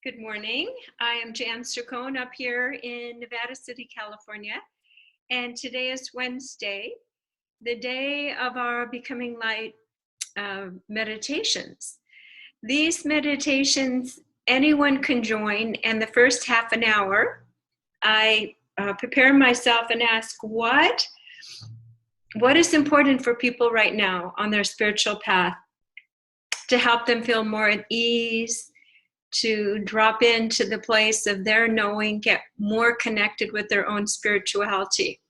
Good morning. I am Jan Cercone up here in Nevada City, California. And today is Wednesday, the day of our Becoming Light meditations. These meditations, anyone can join, and the first half an hour, I prepare myself and ask what is important for people right now on their spiritual path to help them feel more at ease, to drop into the place of their knowing, get more connected with their own spirituality.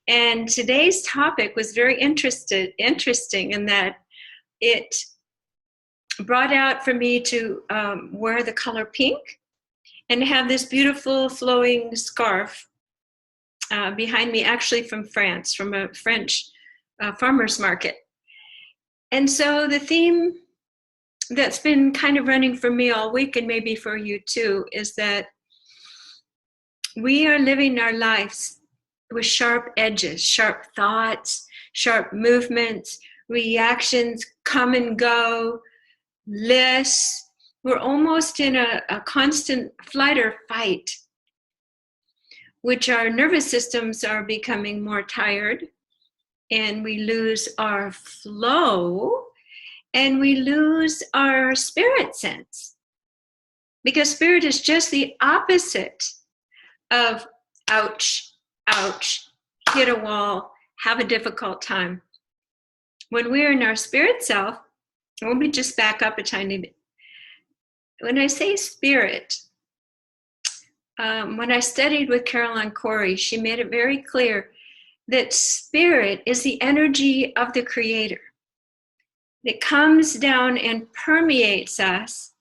And today's topic was very interesting in that it brought out for me to wear the color pink and have this beautiful flowing scarf behind me, actually from France, from a French farmer's market. And so the theme that's been kind of running for me all week, and maybe for you too, is that we are living our lives with sharp edges, sharp thoughts, sharp movements, reactions come and go, lists. We're almost in a constant flight or fight, which our nervous systems are becoming more tired, and we lose our flow. And we lose our spirit sense, because spirit is just the opposite of ouch, ouch, hit a wall, have a difficult time. When we're in our spirit self, let me just back up a tiny bit. When I say spirit, when I studied with Caroline Corey, she made it very clear that spirit is the energy of the Creator. It comes down and permeates us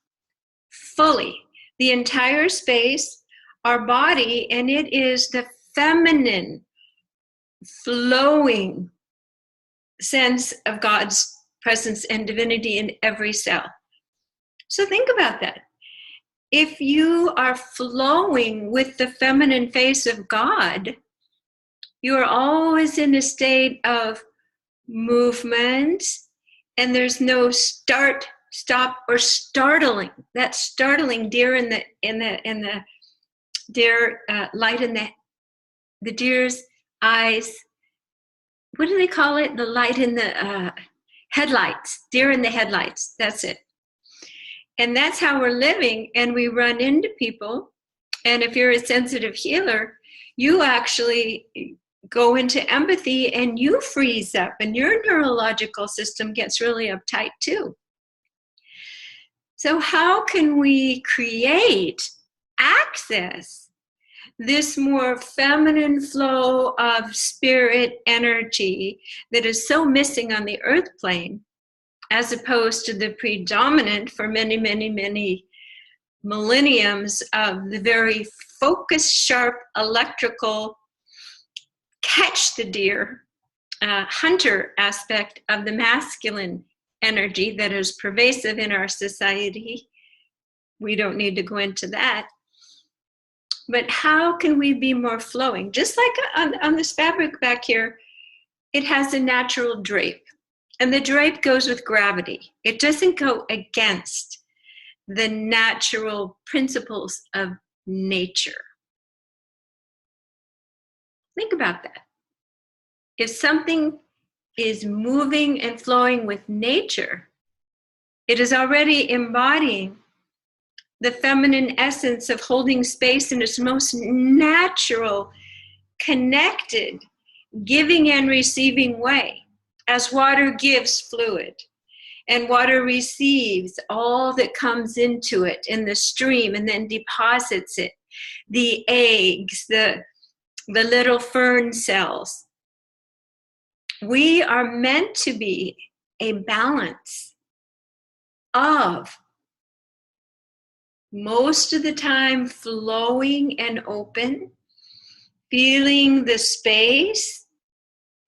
fully, the entire space, our body, and it is the feminine, flowing sense of God's presence and divinity in every cell. So think about that. If you are flowing with the feminine face of God, you are always in a state of movement. And there's no start, stop, or startling. That startling deer in the deer light in the deer's eyes. What do they call it? The light in the headlights. Deer in the headlights. That's it. And that's how we're living. And we run into people. And if you're a sensitive healer, you actually go into empathy and you freeze up, and your neurological system gets really uptight too. So how can we create access this more feminine flow of spirit energy that is so missing on the earth plane, as opposed to the predominant for many, many, many millenniums of the very focused, sharp, electrical, catch the deer, hunter aspect of the masculine energy that is pervasive in our society. We don't need to go into that. But how can we be more flowing? Just like on this fabric back here, it has a natural drape. And the drape goes with gravity. It doesn't go against the natural principles of nature. Think about that. If something is moving and flowing with nature, it is already embodying the feminine essence of holding space in its most natural, connected, giving and receiving way, as water gives fluid and water receives all that comes into it in the stream and then deposits it, the eggs, the little fern cells. We are meant to be a balance of most of the time flowing and open, feeling the space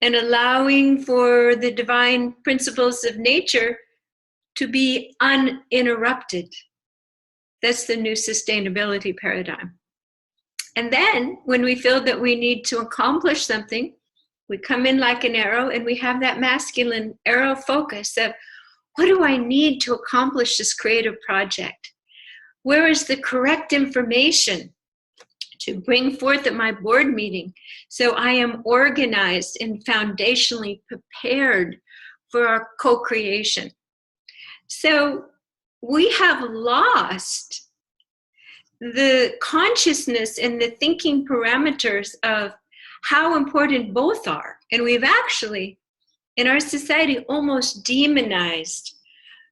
and allowing for the divine principles of nature to be uninterrupted. That's the new sustainability paradigm. And then when we feel that we need to accomplish something, we come in like an arrow, and we have that masculine arrow focus of, what do I need to accomplish this creative project? Where is the correct information to bring forth at my board meeting so I am organized and foundationally prepared for our co-creation? So we have lost the consciousness and the thinking parameters of how important both are. And we've actually, in our society, almost demonized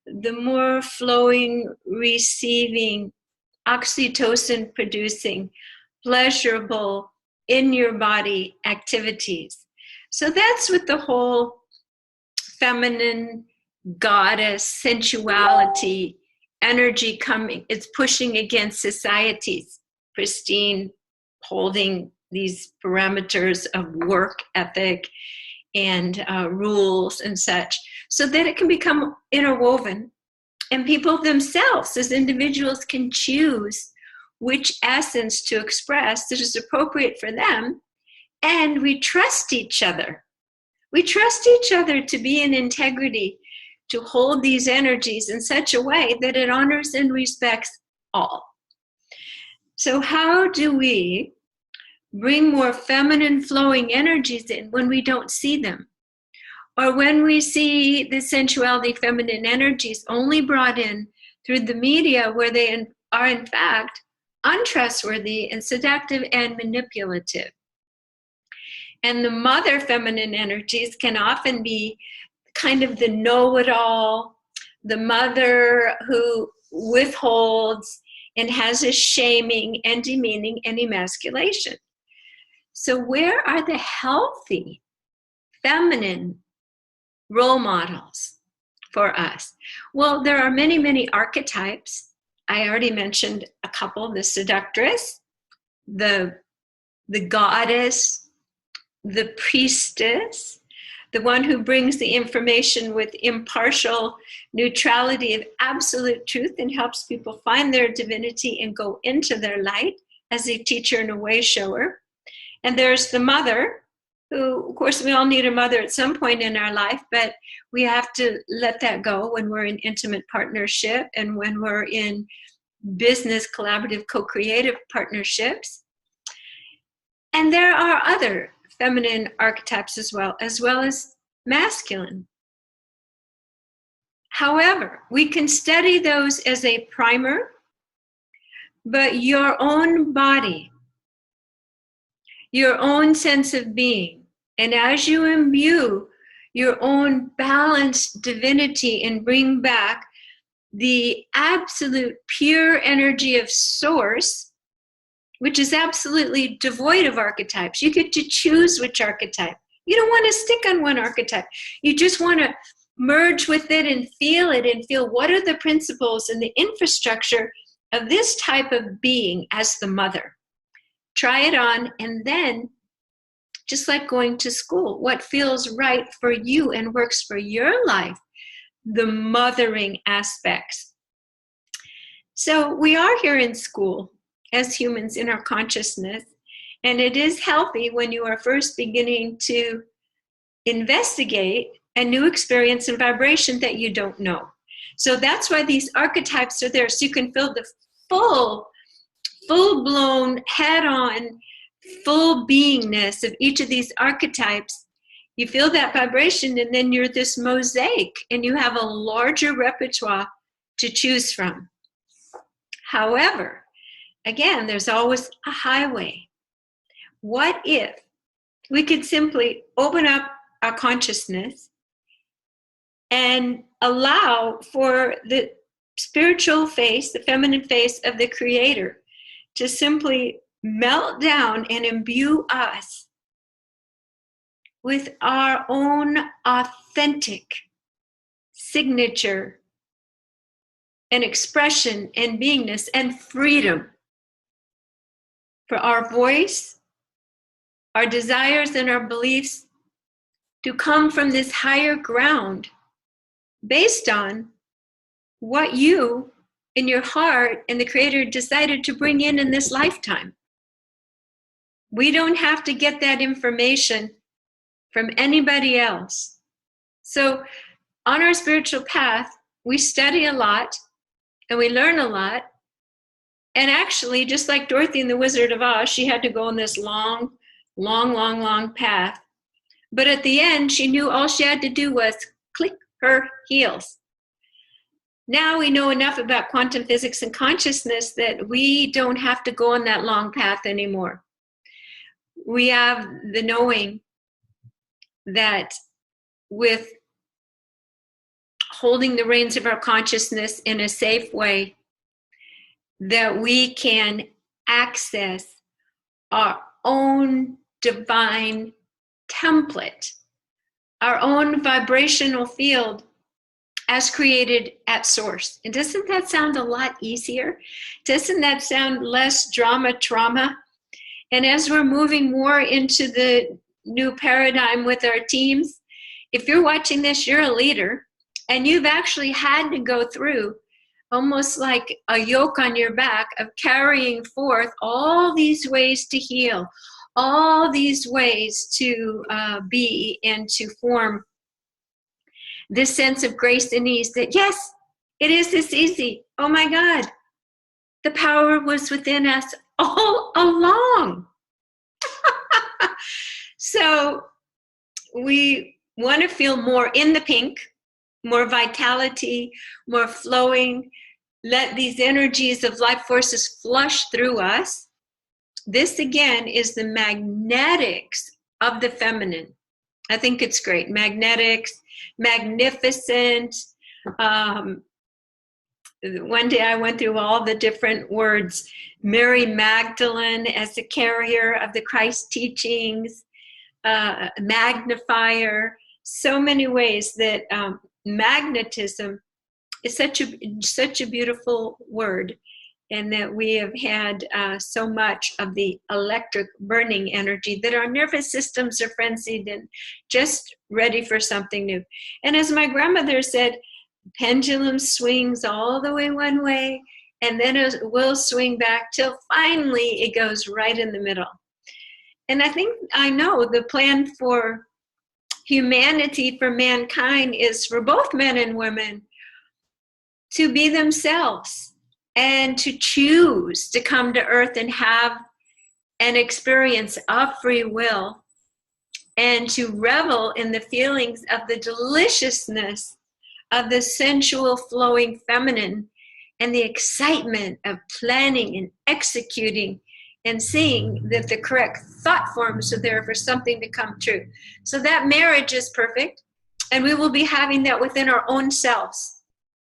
the more flowing, receiving, oxytocin producing, pleasurable, in your body activities. So that's what the whole feminine, goddess, sensuality, energy coming, it's pushing against society's pristine, holding these parameters of work ethic and rules and such, so that it can become interwoven, and people themselves as individuals can choose which essence to express that is appropriate for them. And we trust each other. We trust each other to be in integrity, to hold these energies in such a way that it honors and respects all. So how do we bring more feminine flowing energies in when we don't see them? Or when we see the sensuality, feminine energies only brought in through the media, where they are in fact untrustworthy and seductive and manipulative. And the mother feminine energies can often be kind of the know-it-all, the mother who withholds and has a shaming and demeaning and emasculation. So where are the healthy feminine role models for us? Well, there are many, many archetypes. I already mentioned a couple: the seductress, the goddess, the priestess, the one who brings the information with impartial neutrality of absolute truth and helps people find their divinity and go into their light as a teacher and a way shower. And there's the mother, who, of course, we all need a mother at some point in our life, but we have to let that go when we're in intimate partnership and when we're in business, collaborative, co-creative partnerships. And there are other feminine archetypes as well as masculine. However, we can study those as a primer, but your own body, your own sense of being, and as you imbue your own balanced divinity and bring back the absolute pure energy of source, which is absolutely devoid of archetypes. You get to choose which archetype. You don't want to stick on one archetype. You just want to merge with it and feel what are the principles and the infrastructure of this type of being as the mother. Try it on, and then, just like going to school, what feels right for you and works for your life, the mothering aspects. So we are here in school as humans in our consciousness, and it is healthy when you are first beginning to investigate a new experience and vibration that you don't know. So that's why these archetypes are there, so you can feel the full-blown, head-on, full beingness of each of these archetypes. You feel that vibration, and then you're this mosaic, and you have a larger repertoire to choose from. However, again, there's always a highway. What if we could simply open up our consciousness and allow for the spiritual face, the feminine face of the Creator, to simply melt down and imbue us with our own authentic signature and expression and beingness and freedom for our voice, our desires, and our beliefs to come from this higher ground based on what you in your heart and the Creator decided to bring in this lifetime. We don't have to get that information from anybody else. So on our spiritual path, we study a lot and we learn a lot, And actually, just like Dorothy and the Wizard of Oz, she had to go on this long, long, long, long path. But at the end, she knew all she had to do was click her heels. Now we know enough about quantum physics and consciousness that we don't have to go on that long path anymore. We have the knowing that with holding the reins of our consciousness in a safe way, that we can access our own divine template, our own vibrational field as created at source. And doesn't that sound a lot easier? Doesn't that sound less drama, trauma? And as we're moving more into the new paradigm with our teams, if you're watching this, you're a leader, and you've actually had to go through almost like a yoke on your back of carrying forth all these ways to heal, all these ways to be and to form this sense of grace and ease that, yes, it is this easy. Oh my God, the power was within us all along. So we want to feel more in the pink, more vitality, more flowing. Let these energies of life forces flush through us. This again is the magnetics of the feminine. I think it's great. Magnetics, magnificent. One day I went through all the different words. Mary Magdalene as the carrier of the Christ teachings, magnifier, so many ways that magnetism is such a beautiful word, and that we have had so much of the electric burning energy that our nervous systems are frenzied and just ready for something new. And as my grandmother said, pendulum swings all the way one way, and then it will swing back till finally it goes right in the middle. And I know the plan for humanity, for mankind, is for both men and women to be themselves and to choose to come to earth and have an experience of free will, and to revel in the feelings of the deliciousness of the sensual flowing feminine, and the excitement of planning and executing and seeing that the correct thought forms are there for something to come true. So that marriage is perfect, and we will be having that within our own selves.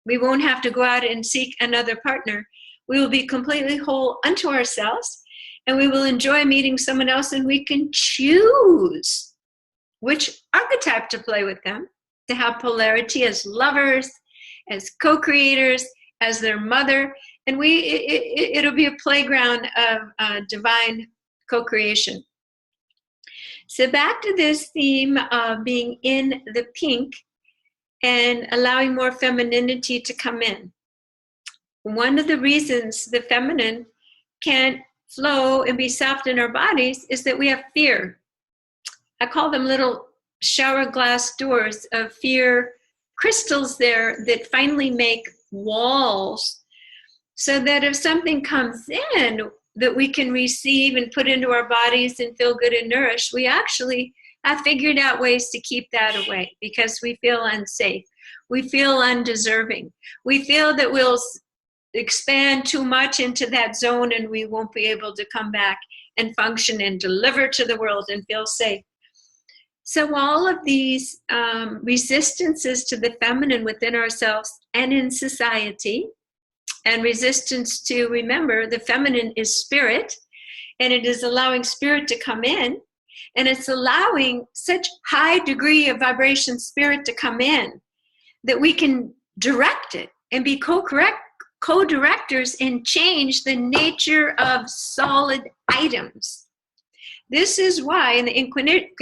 We won't have to go out and seek another partner. We will be completely whole unto ourselves, and we will enjoy meeting someone else, and we can choose which archetype to play with them, to have polarity as lovers, as co-creators, as their mother, and it'll be a playground of divine co-creation. So back to this theme of being in the pink and allowing more femininity to come in. One of the reasons the feminine can't flow and be soft in our bodies is that we have fear. I call them little shower glass doors of fear, crystals there that finally make walls, so that if something comes in that we can receive and put into our bodies and feel good and nourished, we actually have figured out ways to keep that away, because we feel unsafe. We feel undeserving. We feel that we'll expand too much into that zone and we won't be able to come back and function and deliver to the world and feel safe. So all of these resistances to the feminine within ourselves and in society, and resistance to, remember, the feminine is spirit, and it is allowing spirit to come in, and it's allowing such high degree of vibration spirit to come in that we can direct it and be co-directors and change the nature of solid items. This is why in the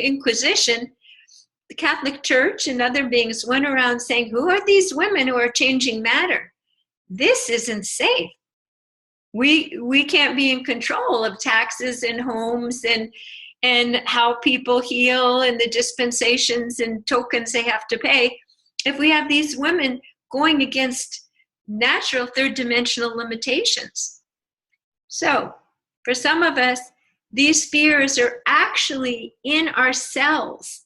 Inquisition, the Catholic Church and other beings went around saying, who are these women who are changing matter? This isn't safe. We can't be in control of taxes and homes and how people heal and the dispensations and tokens they have to pay if we have these women going against natural third dimensional limitations. So, for some of us, these fears are actually in our cells.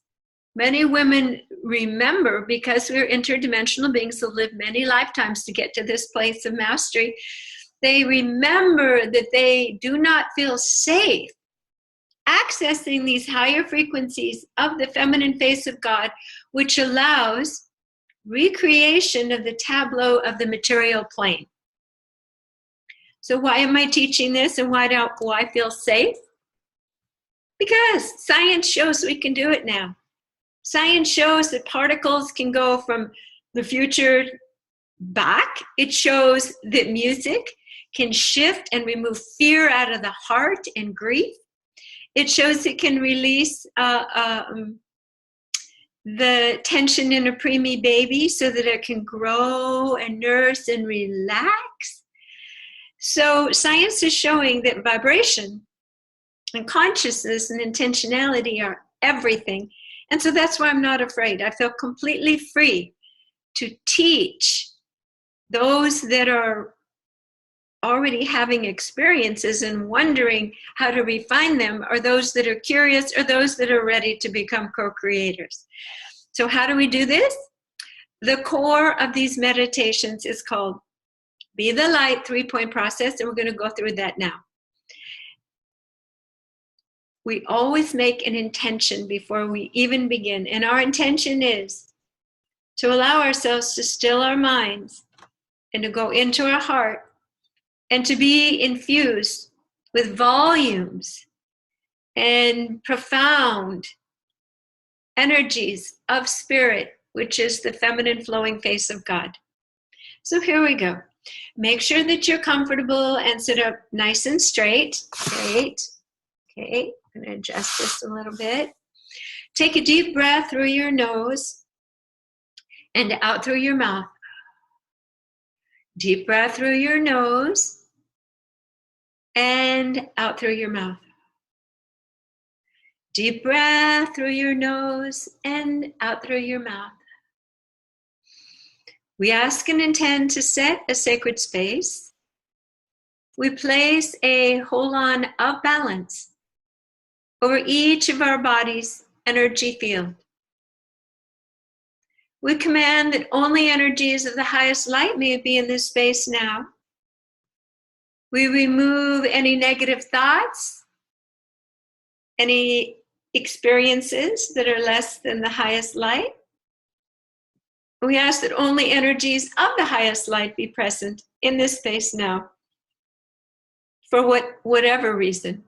Many women remember, because we're interdimensional beings who live many lifetimes to get to this place of mastery, they remember that they do not feel safe accessing these higher frequencies of the feminine face of God, which allows recreation of the tableau of the material plane. So why am I teaching this, and why do I feel safe? Because science shows we can do it now. Science shows that particles can go from the future back. It shows that music can shift and remove fear out of the heart and grief. It shows it can release the tension in a preemie baby so that it can grow and nurse and relax. So science is showing that vibration and consciousness and intentionality are everything. And so that's why I'm not afraid. I feel completely free to teach those that are already having experiences and wondering how to refine them, or those that are curious, or those that are ready to become co-creators. So how do we do this? The core of these meditations is called Be the Light 3-point process, and we're going to go through that now. We always make an intention before we even begin, and our intention is to allow ourselves to still our minds and to go into our heart and to be infused with volumes and profound energies of spirit, which is the feminine flowing face of God. So here we go. Make sure that you're comfortable and sit up nice and straight. Great. Okay, I'm going to adjust this a little bit. Take a deep breath through your nose and out through your mouth. Deep breath through your nose and out through your mouth. Deep breath through your nose and out through your mouth. We ask and intend to set a sacred space. We place a hold-on of balance over each of our body's energy field. We command that only energies of the highest light may be in this space now. We remove any negative thoughts, any experiences that are less than the highest light. We ask that only energies of the highest light be present in this space now, for whatever reason.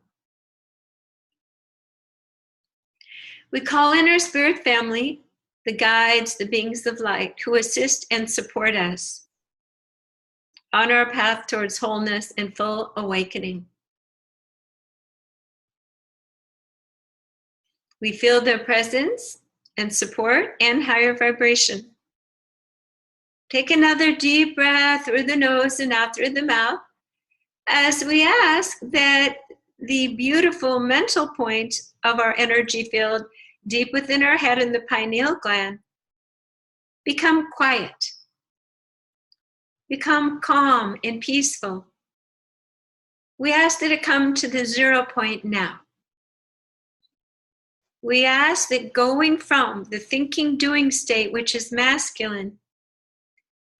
We call in our spirit family, the guides, the beings of light, who assist and support us on our path towards wholeness and full awakening. We feel their presence and support and higher vibration. Take another deep breath through the nose and out through the mouth as we ask that the beautiful mental point of our energy field deep within our head in the pineal gland become quiet, become calm and peaceful. We ask that it come to the 0 point now. We ask that going from the thinking, doing state, which is masculine,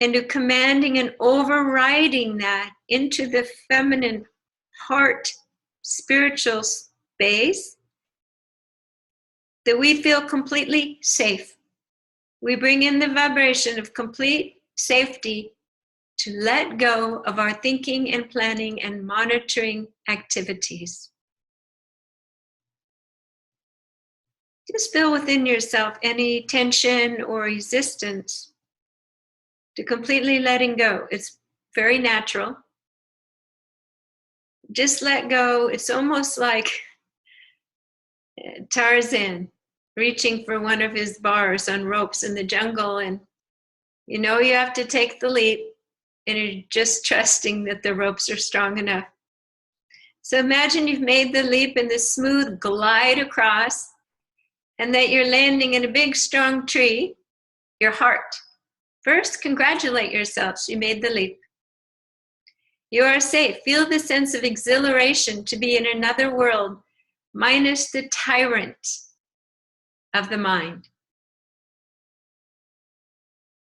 into commanding and overriding that into the feminine heart, spiritual space, that we feel completely safe. We bring in the vibration of complete safety to let go of our thinking and planning and monitoring activities. Just feel within yourself any tension or resistance to completely letting go. It's very natural. Just let go. It's almost like Tarzan reaching for one of his bars on ropes in the jungle, and you know you have to take the leap, and you're just trusting that the ropes are strong enough. So imagine you've made the leap in this smooth glide across, and that you're landing in a big strong tree, your heart. First, congratulate yourselves, you made the leap. You are safe. Feel the sense of exhilaration to be in another world, minus the tyrant of the mind.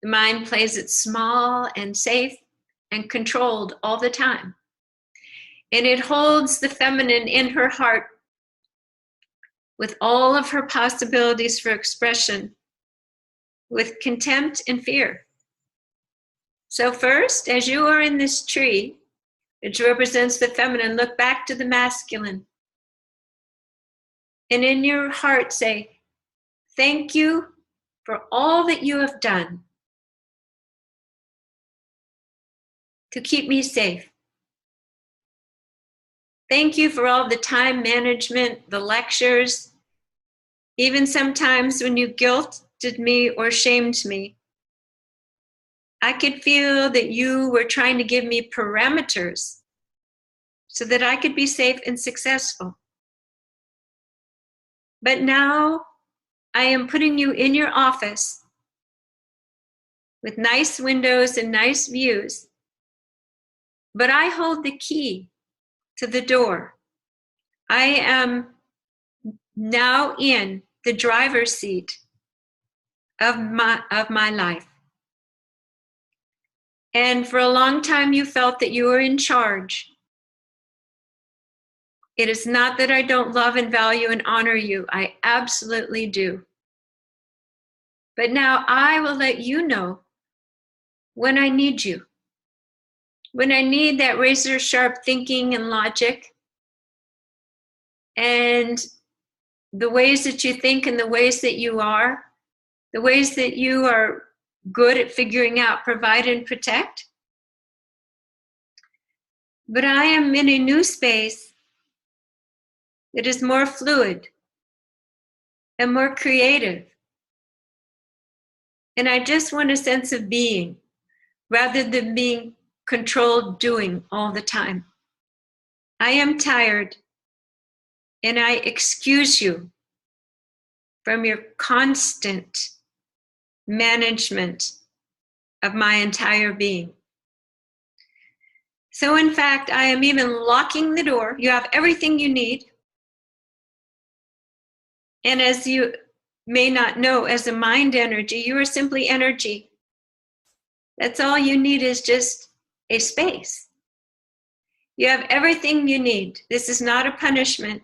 The mind plays it small and safe and controlled all the time. And it holds the feminine in her heart with all of her possibilities for expression, with contempt and fear. So first, as you are in this tree, which represents the feminine, look back to the masculine. And in your heart say, thank you for all that you have done to keep me safe. Thank you for all the time management, the lectures, even sometimes when you guilted me or shamed me. I could feel that you were trying to give me parameters so that I could be safe and successful. But now I am putting you in your office with nice windows and nice views, but I hold the key to the door. I am now in the driver's seat of my life. And for a long time you felt that you were in charge. It is not that I don't love and value and honor you. I absolutely do. But now I will let you know when I need you. When I need that razor sharp thinking and logic, and the ways that you think and the ways that you are, the ways that you are good at figuring out, provide and protect. But I am in a new space that is more fluid and more creative. And I just want a sense of being rather than being controlled doing all the time. I am tired, and I excuse you from your constant management of my entire being. So in fact, I am even locking the door. You have everything you need. And as you may not know, as a mind energy, you are simply energy. That's all you need, is just a space. You have everything you need. This is not a punishment.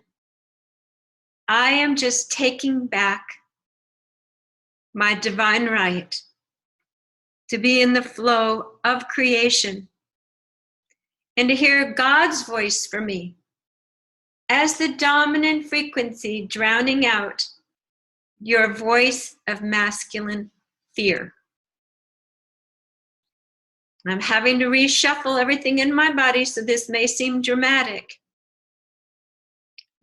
I am just taking back my divine right to be in the flow of creation and to hear God's voice for me as the dominant frequency, drowning out your voice of masculine fear. I'm having to reshuffle everything in my body, so this may seem dramatic.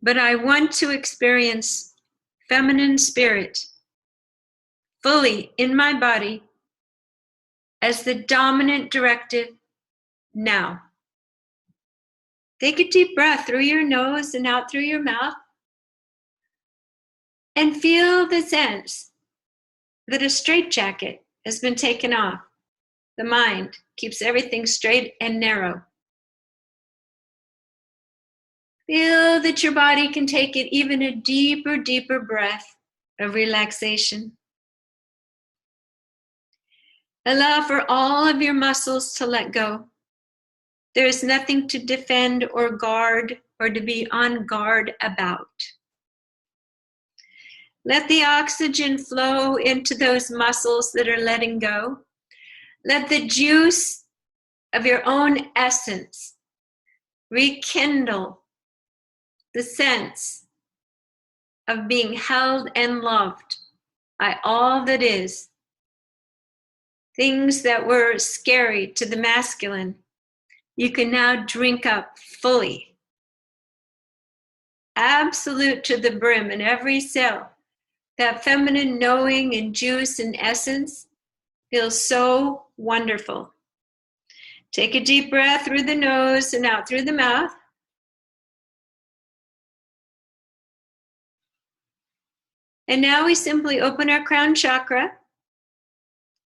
But I want to experience feminine spirit fully in my body as the dominant directive now. Take a deep breath through your nose and out through your mouth. And feel the sense that a straitjacket has been taken off. The mind keeps everything straight and narrow. Feel that your body can take it even a deeper, deeper breath of relaxation. Allow for all of your muscles to let go. There is nothing to defend or guard or to be on guard about. Let the oxygen flow into those muscles that are letting go. Let the juice of your own essence rekindle the sense of being held and loved by all that is. Things that were scary to the masculine, you can now drink up fully. Absolute to the brim in every cell. That feminine knowing and juice and essence feels so wonderful. Take a deep breath through the nose and out through the mouth. And now we simply open our crown chakra,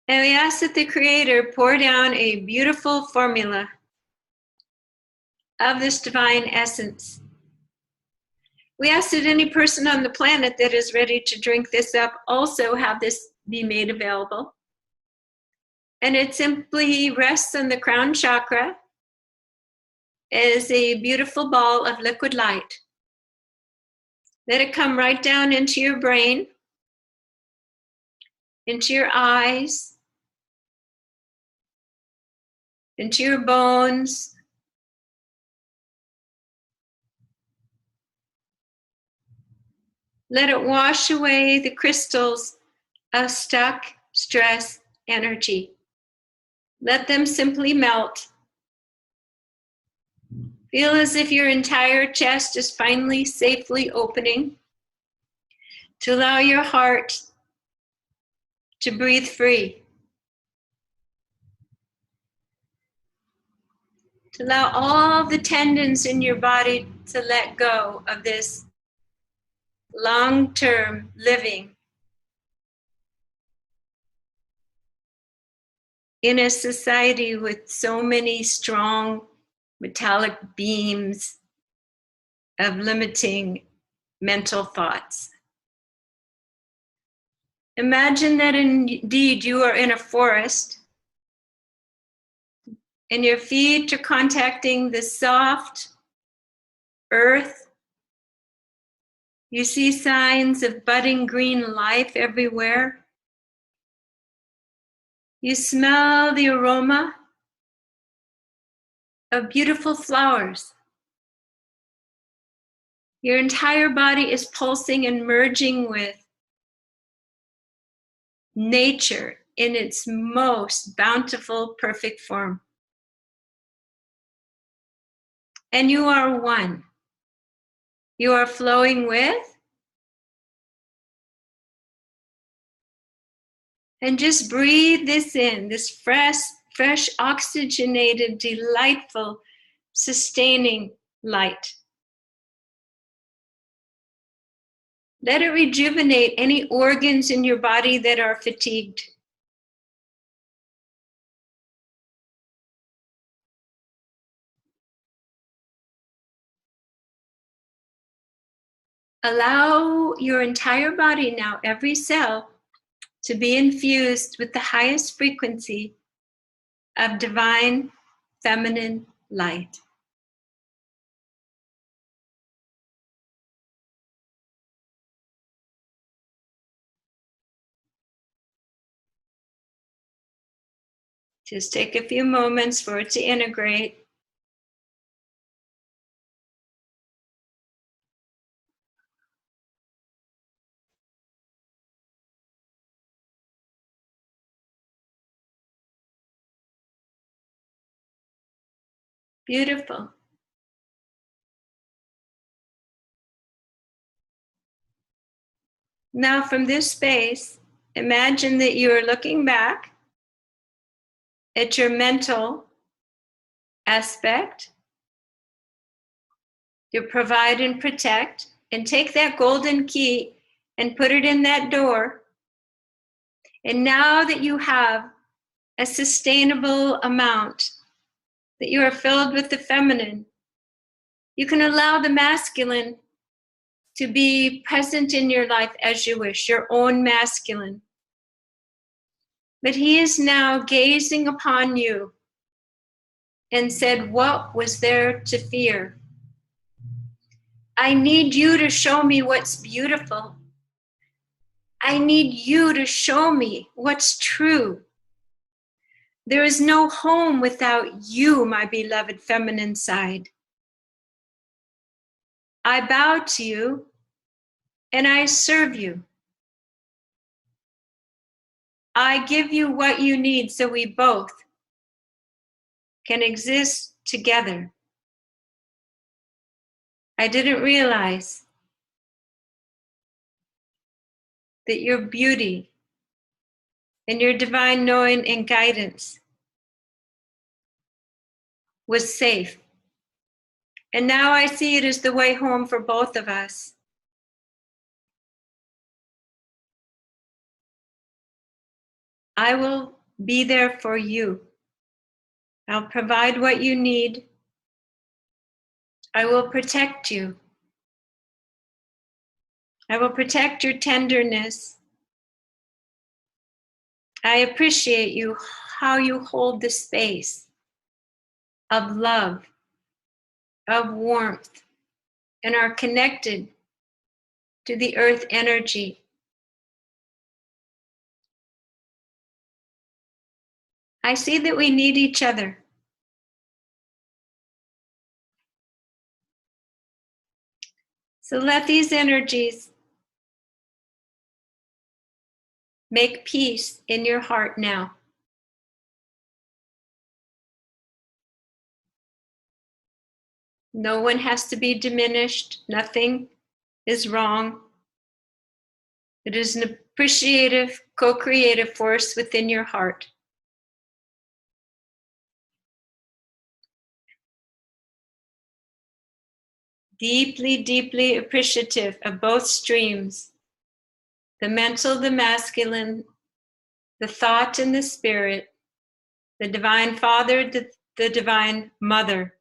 and we ask that the Creator pour down a beautiful formula of this divine essence. We ask that any person on the planet that is ready to drink this up also have this be made available. And it simply rests on the crown chakra as a beautiful ball of liquid light. Let it come right down into your brain, into your eyes, into your bones, let it wash away the crystals of stuck stress energy. Let them simply melt. Feel as if your entire chest is finally safely opening to allow your heart to breathe free. To allow all the tendons in your body to let go of this long-term living in a society with so many strong metallic beams of limiting mental thoughts. Imagine that indeed you are in a forest and your feet are contacting the soft earth. You see signs of budding green life everywhere. You smell the aroma of beautiful flowers. Your entire body is pulsing and merging with nature in its most bountiful, perfect form. And you are one. You are flowing with, and just breathe this in, this fresh, oxygenated, delightful, sustaining light. Let it rejuvenate any organs in your body that are fatigued. Allow your entire body now, every cell, to be infused with the highest frequency of divine feminine light. Just take a few moments for it to integrate. Beautiful. Now from this space, imagine that you are looking back at your mental aspect, your provide and protect, and take that golden key and put it in that door. And now that you have a sustainable amount, that you are filled with the feminine, you can allow the masculine to be present in your life as you wish, your own masculine. But he is now gazing upon you and said, what was there to fear? I need you to show me what's beautiful. I need you to show me what's true. There is no home without you, my beloved feminine side. I bow to you and I serve you. I give you what you need so we both can exist together. I didn't realize that your beauty and your divine knowing and guidance was safe. And now I see it as the way home for both of us. I will be there for you. I'll provide what you need. I will protect you. I will protect your tenderness. I appreciate you, how you hold the space of love, of warmth, and are connected to the earth energy. I see that we need each other. So let these energies make peace in your heart now. No one has to be diminished. Nothing is wrong. It is an appreciative, co-creative force within your heart. Deeply, deeply appreciative of both streams, the mental, the masculine, the thought and the spirit, the divine father, the divine mother,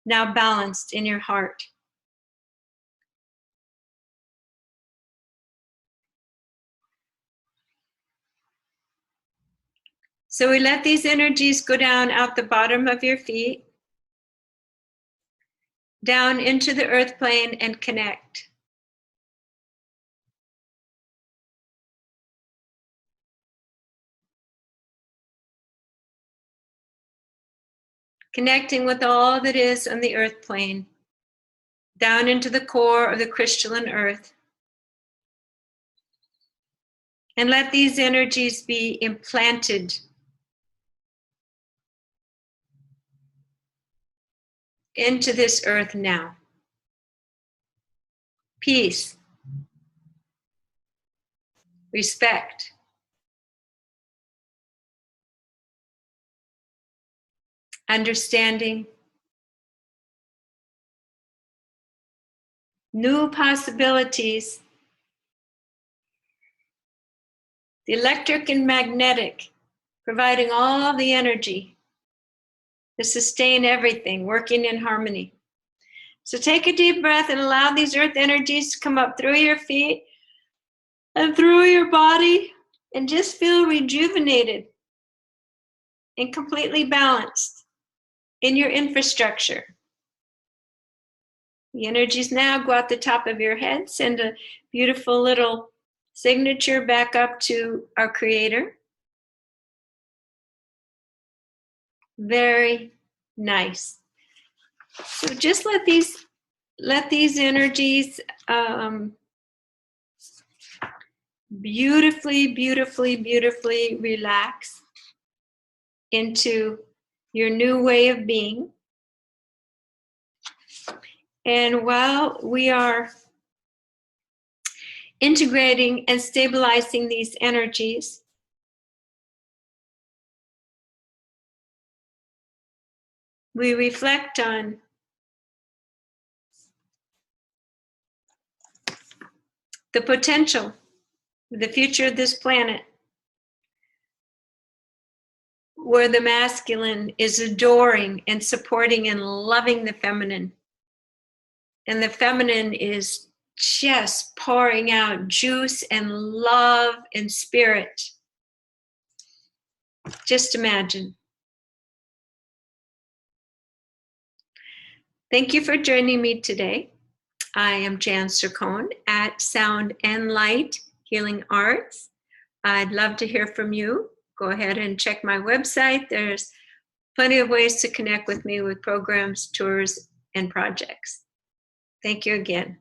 now balanced in your heart. So we let these energies go down out the bottom of your feet, down into the earth plane and connect. Connecting with all that is on the earth plane, down into the core of the crystalline earth. And let these energies be implanted into this earth now. Peace, respect, understanding, new possibilities, the electric and magnetic, providing all the energy to sustain everything, working in harmony. So take a deep breath and allow these earth energies to come up through your feet and through your body and just feel rejuvenated and completely balanced in your infrastructure. The energies now go out the top of your head, send a beautiful little signature back up to our Creator. Very nice. So just let these energies beautifully, beautifully, beautifully relax into your new way of being. And while we are integrating and stabilizing these energies, we reflect on the potential, the future of this planet, where the masculine is adoring and supporting and loving the feminine. And the feminine is just pouring out juice and love and spirit. Just imagine. Thank you for joining me today. I am Jan Cercone at Sound and Light Healing Arts. I'd love to hear from you. Go ahead and check my website. There's plenty of ways to connect with me with programs, tours, and projects. Thank you again.